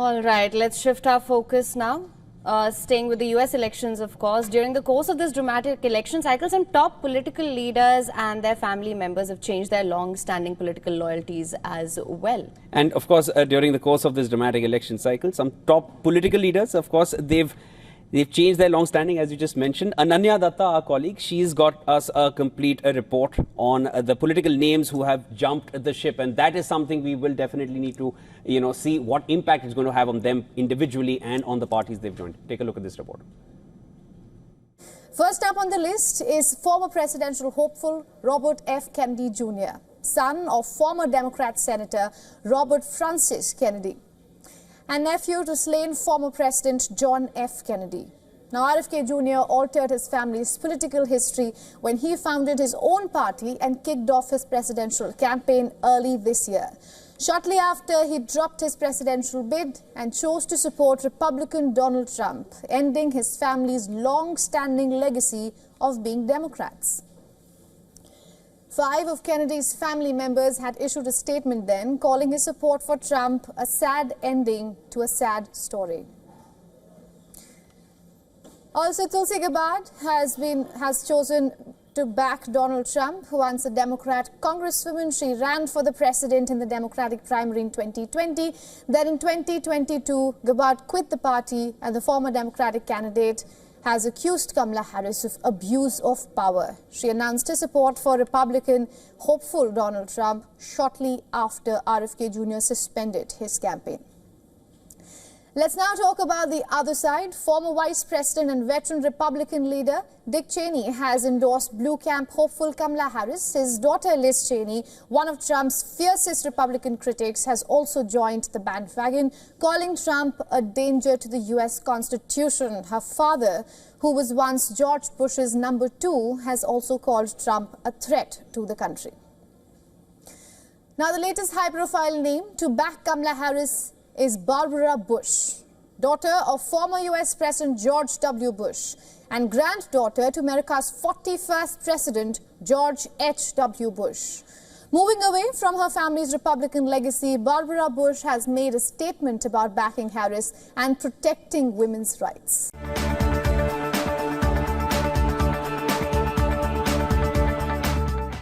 All right, let's shift our focus now. Staying with the US elections, of course. During the course of this dramatic election cycle, some top political leaders and their family members have changed their long-standing political loyalties as well. And of course, during the course of this dramatic election cycle, some top political leaders, of course, they've changed their long-standing, as you just mentioned. Ananya Datta, our colleague, she's got us a complete report on the political names who have jumped the ship, and that is something we will definitely need to, see what impact it's going to have on them individually and on the parties they've joined. Take a look at this report. First up on the list is former presidential hopeful Robert F. Kennedy Jr., son of former Democrat Senator Robert Francis Kennedy, and nephew to slain former President John F. Kennedy. Now, RFK Jr. altered his family's political history when he founded his own party and kicked off his presidential campaign early this year. Shortly after, he dropped his presidential bid and chose to support Republican Donald Trump, ending his family's long-standing legacy of being Democrats. 5 of Kennedy's family members had issued a statement then, calling his support for Trump a sad ending to a sad story. Also, Tulsi Gabbard has chosen to back Donald Trump, once a Democrat congresswoman. She ran for the president in the Democratic primary in 2020. Then in 2022, Gabbard quit the party, and the former Democratic candidate has accused Kamala Harris of abuse of power. She announced her support for Republican hopeful Donald Trump shortly after RFK Jr. suspended his campaign. Let's now talk about the other side. Former Vice President and veteran Republican leader Dick Cheney has endorsed Blue Camp hopeful Kamala Harris. His daughter Liz Cheney, one of Trump's fiercest Republican critics, has also joined the bandwagon, calling Trump a danger to the U.S. Constitution. Her father, who was once George Bush's number 2, has also called Trump a threat to the country. Now, the latest high-profile name to back Kamala Harris is Barbara Bush, daughter of former U.S. President George W. Bush and granddaughter to America's 41st President George H.W. Bush. Moving away from her family's Republican legacy, Barbara Bush has made a statement about backing Harris and protecting women's rights.